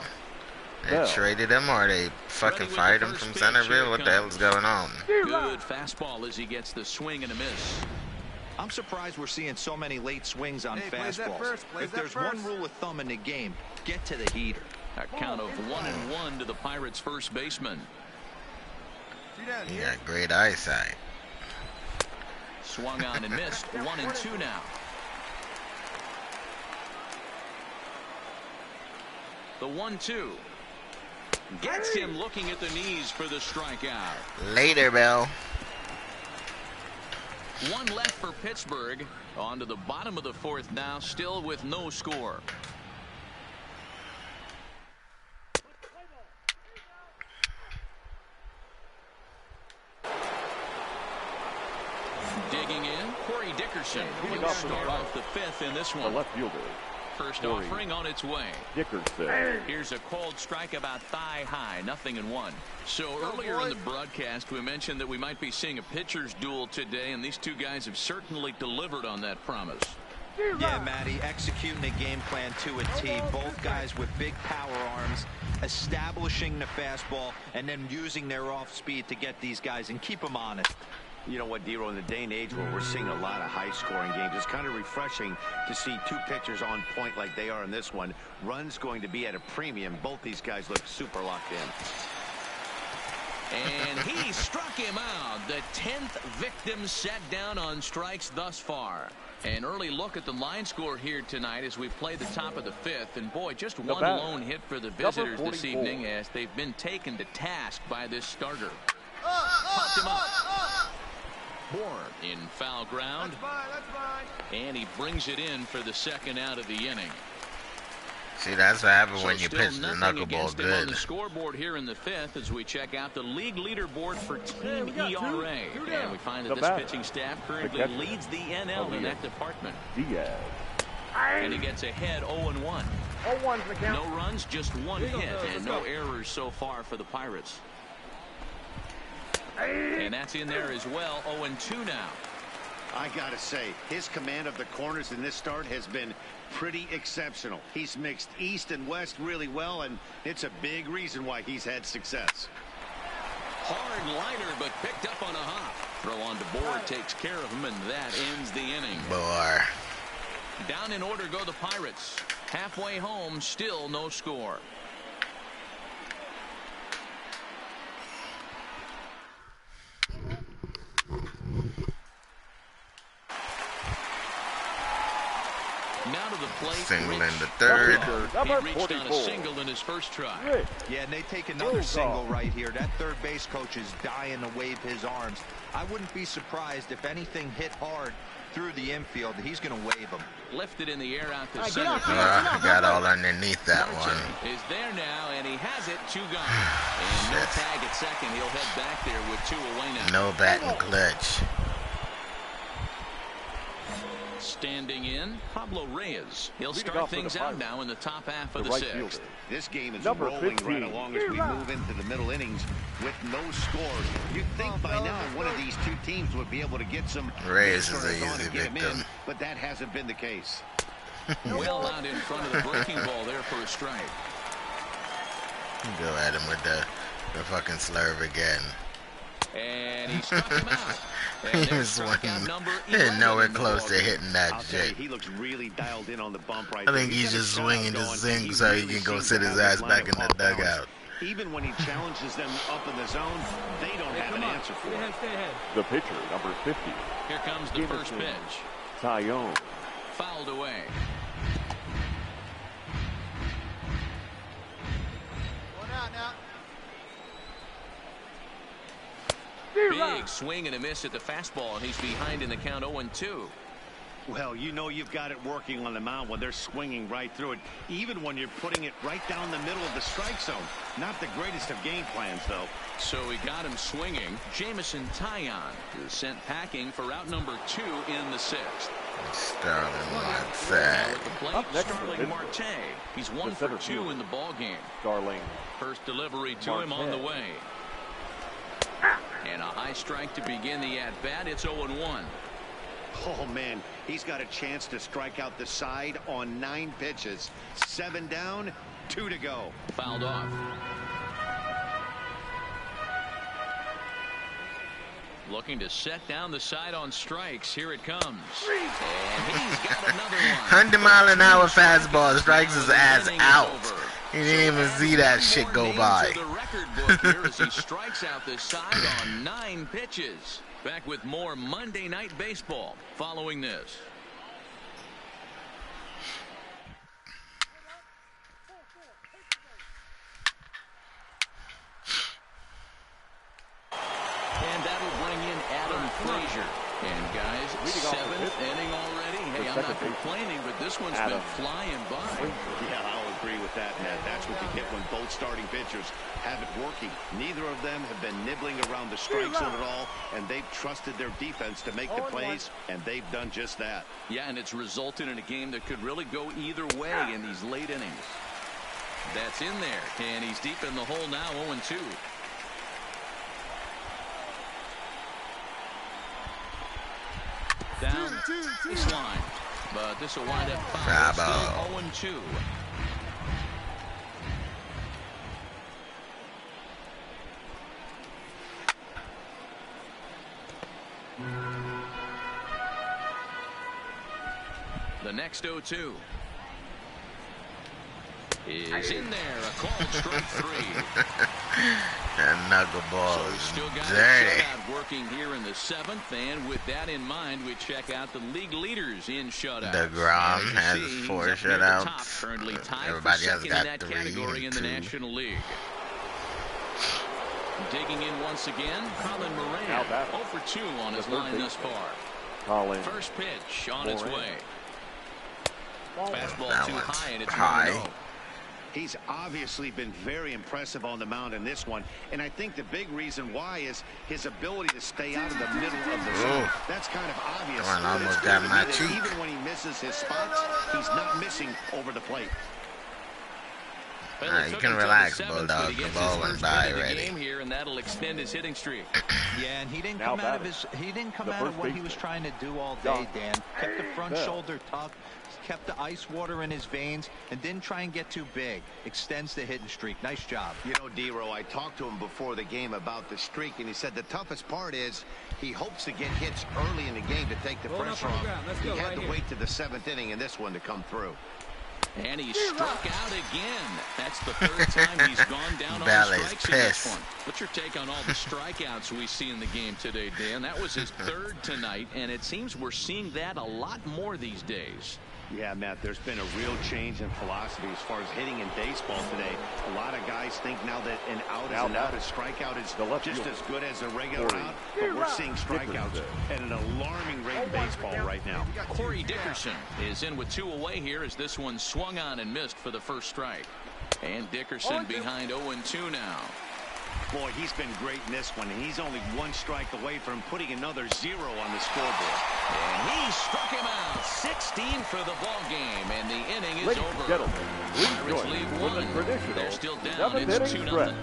They traded him, or they fucking fired him from Centerville? What the hell is going on? Good fastball as he gets the swing and a miss. I'm surprised we're seeing so many late swings on fastballs. If there's one rule of thumb in the game, get to the heater. A count of 1-1 to the Pirates' first baseman. He got great eyesight. Swung on and missed. 1-2 now. The 1-2 gets him looking at the knees for the strikeout. Later, Bill. One left for Pittsburgh. On to the bottom of the fourth now, still with no score. Digging in, Corey Dickerson. He'll start off the fifth in this The one. left fielder, First Corey offering on its way. Dickerson. Here's a cold strike about thigh high, 0-1. So earlier in the broadcast, we mentioned that we might be seeing a pitcher's duel today, and these two guys have certainly delivered on that promise. Yeah, Matty, executing a game plan to a T. Both guys with big power arms, establishing the fastball, and then using their off speed to get these guys and keep them honest. You know what, Dero, in the day and age where we're seeing a lot of high-scoring games, it's kind of refreshing to see two pitchers on point like they are in this one. Runs going to be at a premium. Both these guys look super locked in. And he struck him out. The 10th victim set down on strikes thus far. An early look at the line score here tonight as we play the top of the fifth. And boy, just one lone hit for the visitors this evening as they've been taken to task by this starter. Popped him up. Bourne in foul ground. That's fine. And he brings it in for the second out of the inning. See, that's what happens when you still pitch the nothing knuckleball against him on good. the scoreboard here in the fifth as we check out the league leaderboard for team ERA. And we find that this pitching staff currently leads the NL in that department. Diaz. And he gets ahead 0-1. No runs, just one hit, and no errors so far for the Pirates. And that's in there as well. 0-2 now. I gotta say, his command of the corners in this start has been pretty exceptional. He's mixed east and west really well, and it's a big reason why he's had success. Hard liner, but picked up on a hop. Throw on to Board takes care of him, and that ends the inning. Boy. Down in order go the Pirates. Halfway home, still no score. Now to the plate. Single in the third. He reached on a single in his first try. Yeah, and they take another single right here. That third base coach is dying to wave his arms. I wouldn't be surprised if anything hit hard through the infield. He's going to wave them. Lifted in the air out to center field. Got all underneath that one. Is there now, and he has it. 2 gone. And no tag at second. He'll head back there with 2 away now. No batting clutch. Standing in, Pablo Reyes. He'll start things out now in the top half of the sixth. This game is Number rolling 15. right along as we move into the middle innings with no scores. You'd think by now one of these two teams would be able to get some Reyes is runners an on easy and get 'em victim. in, but that hasn't been the case. Well out in front of the breaking ball there for a strike. Go at him with the fucking slurve again. And he struck him out. He was nowhere close to hitting that I'll tell you, shit. he looks really dialed in on the bump right I there. think he's got just a shutout swinging to going, zinc and so he really can go seems sit to his have ass line back in the off balance. dugout. Even when he challenges them up in the zone, they don't have an answer for it. Stay ahead. The pitcher, number 50. Here comes the first pitch. Tyone. Fouled away. One out now. Big swing and a miss at the fastball, and he's behind in the count 0-2. Well, you know you've got it working on the mound when they're swinging right through it, even when you're putting it right down the middle of the strike zone. Not the greatest of game plans, though. So he got him swinging. Jamison Taillon is sent packing for out number 2 in the 6th. Sterling Marte. At the plate, Sterling Marte. He's 1 for 2 in the ball game. Sterling. First delivery to him on the way. And a high strike to begin the at-bat. It's 0-1. Oh, man, he's got a chance to strike out the side on 9 pitches. 7 down, 2 to go. Fouled off. Looking to set down the side on strikes. Here it comes. And he's got another one. 100-mile-an-hour fastball strikes his ass out. He didn't even see that shit go by. The record book here as he strikes out the side on 9 pitches. Back with more Monday Night Baseball following this. And that'll bring in Adam Frazier. And guys, 7th inning already. Hey, I'm not complaining, but this one's been flying by. Yeah, I'll agree with that, Matt. That's what you get when both starting pitchers have it working. Neither of them have been nibbling around the strike zone at all, and they've trusted their defense to make the plays, and they've done just that. Yeah, and it's resulted in a game that could really go either way in these late innings. That's in there, and he's deep in the hole now, 0-2. Down baseline, but this will wind up foul. 0-2. The next 0-2 is in there. A called strike 3. That knuckleball So is still got dirty. a shutout working here in the 7th, and with that in mind, we check out the league leaders in shutouts. DeGrom has 4 shutouts. Currently tied Everybody for else second got in that 3 category in and the 2. National League. Digging in once again, Colin Moran. Now that 0 for 2 on his line thus far. Colin. First pitch on its Moran. way. Fastball That too one's high, and it's high. 1-0. He's obviously been very impressive on the mound in this one, and I think the big reason why is his ability to stay out of the middle of the zone. That's kind of obvious. Come on, but it's almost good got to my me that cheek. even when he misses his spots, he's not missing over the plate. Well, Alright, it you took can him till relax, the 7th, Bulldog. but he The gets ball his went first by win of the already. game here, and that'll extend his hitting streak. Yeah, and he didn't Now come out of batting. he didn't come The out of first what he baseman. was trying to do all day, John. Dan. Kept the front Bell. shoulder tucked, kept the ice water in his veins, and didn't try and get too big. Extends the hitting streak. Nice job. You know, D-Row, I talked to him before the game about the streak, and he said the toughest part is he hopes to get hits early in the game to take the Roll up pressure on the off. ground. Let's He go had right to here. wait to the 7th inning in this one to come through. And he struck out again. That's the 3rd time he's gone down on Bally's strikes in this pissed. one. What's your take on all the strikeouts we see in the game today, Dan? That was his 3rd tonight, and it seems we're seeing that a lot more these days. Yeah, Matt, there's been a real change in philosophy as far as hitting in baseball today. A lot of guys think now that an out is an out, a strikeout is The left just field. as good as a regular Corey out, but we're seeing strikeouts at an alarming rate in baseball right now. Corey Dickerson is in with 2 away here as this one swung on and missed for the first strike. And Dickerson behind 0-2 now. Boy, he's been great in this one, and he's only 1 strike away from putting another 0 on the scoreboard. And he struck him out. 16 for the ball game, and the inning is Ladies over. and gentlemen, please Pirates join lead me for the 1. traditional They're still down. 7th It's inning 2-0. stretch.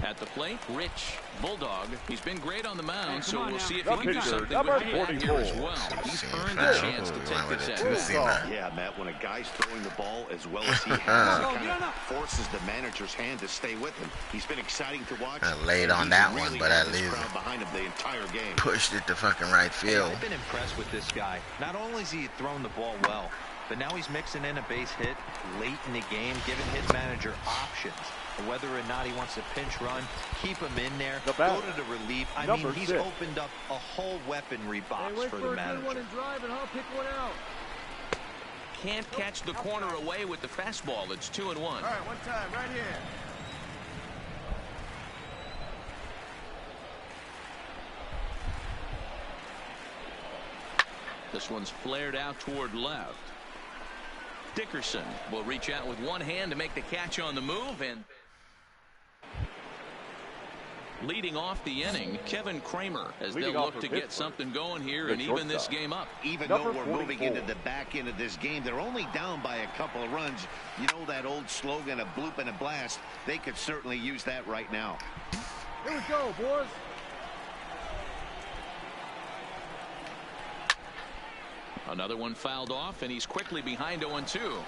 At the plate, Rich Bulldog. He's been great on the mound, so on we'll now. see if The he can do pitcher, something number with the bat here as 44. well. He's Seen earned foul. the chance to Went take with this a at two-seamer. Yeah, Matt, when a guy's throwing the ball as well as he has, it kind of forces the manager's hand to stay with him. He's been exciting to watch. I laid on He's that really one, but had at this least crowd behind him the entire game. pushed it to fucking right field. I've been impressed with this guy. Not only has he thrown the ball well, but now he's mixing in a base hit late in the game, giving his manager options. Whether or not he wants to pinch run, keep him in there, The go batter, to the relief. I number mean, he's 6. opened up a whole weaponry box Hey, wait for for the a good one manager. and drive, and I'll pick one out. can't catch the corner away with the fastball. It's 2-1. All right, one time, right here. This one's flared out toward left. Dickerson will reach out with one hand to make the catch on the move, and leading off the inning, Kevin Kramer, as they'll look to get something going here and even this game up. Even though we're moving into the back end of this game, they're only down by a couple of runs. You know that old slogan, a bloop and a blast. They could certainly use that right now. Here we go, boys. Another one fouled off, and he's quickly behind 0-2.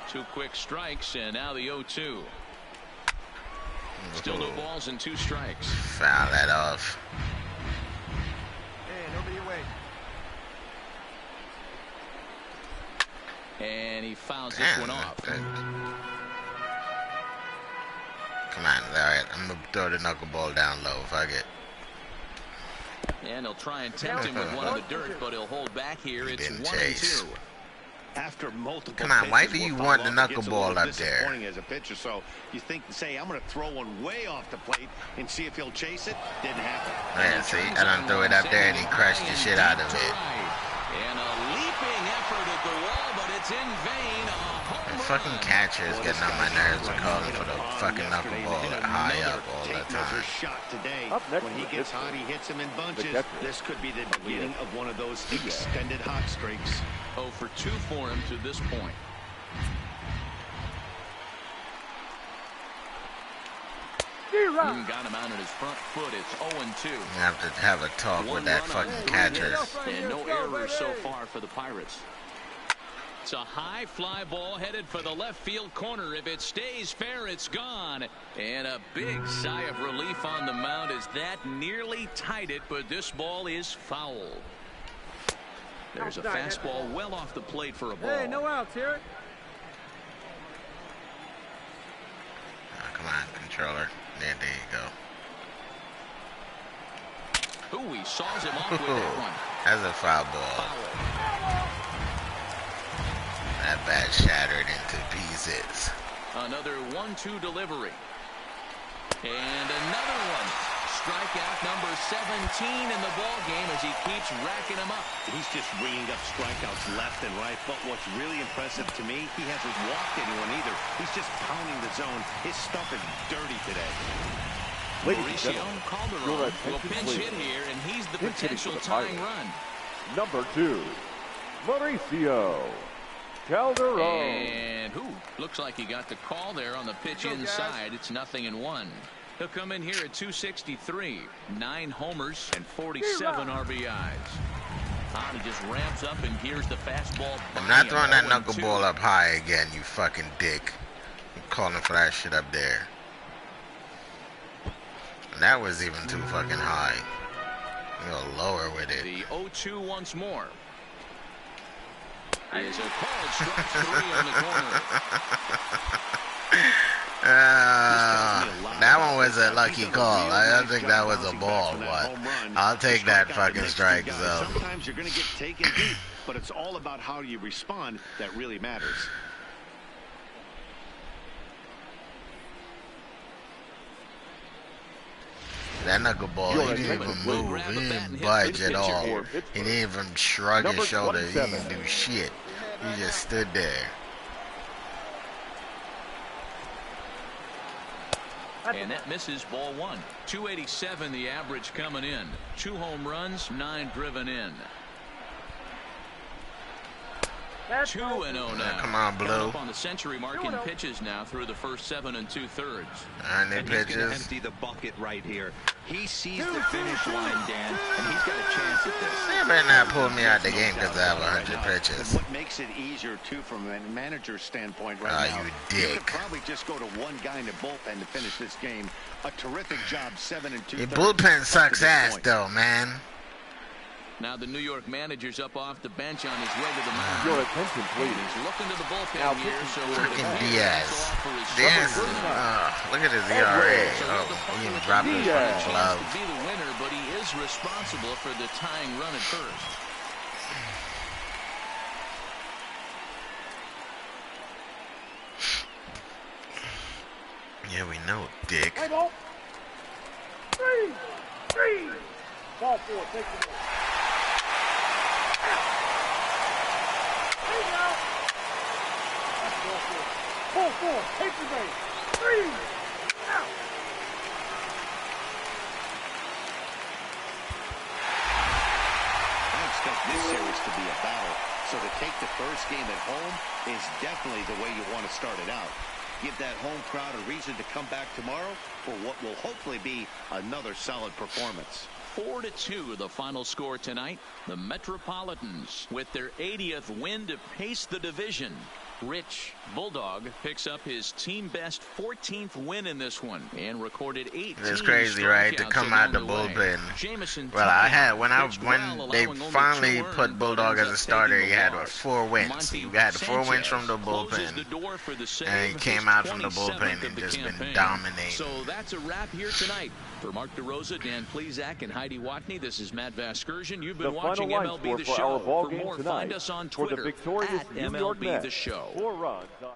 Two quick strikes, and now the 0-2. Still no balls and 2 strikes. Foul that off. Hey, nobody away. And he fouls Damn, this one off. Come on, all right. I'm gonna throw the knuckleball down low. Fuck it. And they'll try and tempt him with one of the dirt, but he'll hold back here. It's 1-2. After multiple Come on, why pitches do you were want the fouled off, it gets a knuckleball little up there? disappointing as a pitcher, so you think, say, I'm going to throw one way off the plate and see if he'll chase it. Didn't happen. Man, see, I done threw it up there and he crushed the shit out of it. And a leaping effort at the wall, but it's in vain. The fucking catcher is getting on my nerves and calling for the fucking knuckleball high up all the time. Shot today. Up next When he gets hot, he hits him in bunches. This could be the beginning of one of those extended hot streaks. 0 for 2 for him to this point. Got him out on his front foot. It's 0-2. You have to have a talk with that fucking catcher. And no errors so far for the Pirates. It's a high fly ball headed for the left field corner. If it stays fair, it's gone. And a big sigh of relief on the mound as that nearly tied it, but this ball is foul. There's a fastball well off the plate for a ball. Hey, no outs here. Oh, come on, controller. There you go. Ooh, he saws him off with that one. That's a foul ball. Foul. That bat shattered into pieces. Another 1-2 delivery. And another one. Strikeout number 17 in the ball game as he keeps racking them up. He's just ringing up strikeouts left and right. But what's really impressive to me, he hasn't walked anyone either. He's just pounding the zone. His stuff is dirty today. Mauricio Calderon will pinch hit here, and he's the potential tying run. Number 2, Mauricio Calderon. And looks like he got the call there on the pitch inside. It's 0-1. He'll come in here at 263, 9 homers and 47 RBIs. He just ramps up, and here's the fastball. I'm not throwing that knuckleball up high again, you fucking dick. I'm calling for that shit up there. And that was even too fucking high. A little lower with it. The 0-2 once more. Is a called strike 3 on the corner. That one was a lucky call. I don't think that was a ball, but I'll take that fucking strike zone. Sometimes you're going to get taken deep, but it's all about how you respond that really matters. That knuckleball, he didn't even move. He didn't budge at all. He didn't even shrug his shoulder. He didn't do shit. He just stood there. And that misses ball 1. 287 the average coming in. 2 home runs, 9 driven in. 2-0 now. Come on, Blue. Up on the century mark in pitches now through the first 7 2/3. And the And he's going to pitches. empty the bucket right here. He sees the finish line, Dan, and he's got a chance at this. They better not pull me out the game because I have 100 pitches. What makes it easier, too, from a manager's standpoint right now, you you dick. could probably just go to one guy in the bullpen to finish this game. A terrific job, 7 2/3. Your bullpen sucks ass, though, man. Now the New York manager's up off the bench on his way to the mound. Your attention, please. He's looking to the bullpen Now, here. So Freaking Diaz. Diaz, look at his ERA. Oh, he even dropped his fucking glove. To be the winner, but he is responsible for the tying run at first. Yeah, we know, dick. Hey, ball. Three. Ball four. Take the ball. Hey, now. That's ball four. Ball four. Take the base. Three. Out. I expect this series to be a battle. So to take the first game at home is definitely the way you want to start it out. Give that home crowd a reason to come back tomorrow for what will hopefully be another solid performance. 4-2 the final score tonight. The Metropolitans with their 80th win to pace the division. Rich Bulldog picks up his team best 14th win in this one and recorded 18. It's crazy, right? To come out the bullpen. Well, when they finally put Bulldog as a starter, he had 4 wins. He had 4 wins from the bullpen, and he came out from the bullpen and just been dominating. So that's a wrap here tonight. For Mark DeRosa, Dan Plezak, and Heidi Watney, this is Matt Vasgersian. You've been watching MLB The Show. For more, find us on Twitter at MLB The Show. 4 runs on 8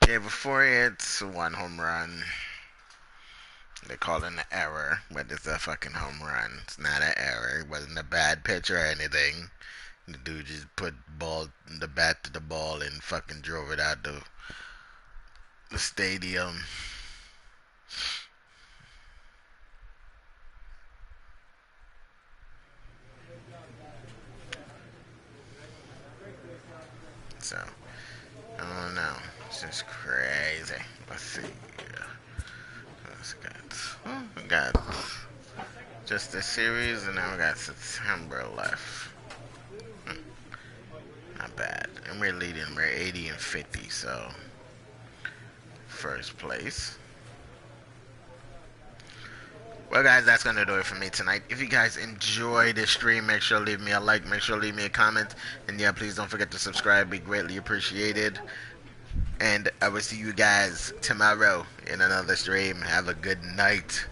hits. Yeah, before it's 1 home run. They call it an error, but it's a fucking home run. It's not an error. It wasn't a bad pitch or anything. The dude just put the bat to the ball and fucking drove it out the stadium. So, I don't know. It's just crazy. Let's see. We got just the series, and now we got September left. Not bad. And we're leading. We're 80 and 50, so first place. Well, guys, that's going to do it for me tonight. If you guys enjoy this stream, make sure to leave me a like. Make sure to leave me a comment. And, yeah, please don't forget to subscribe. Be greatly appreciated. And I will see you guys tomorrow in another stream. Have a good night.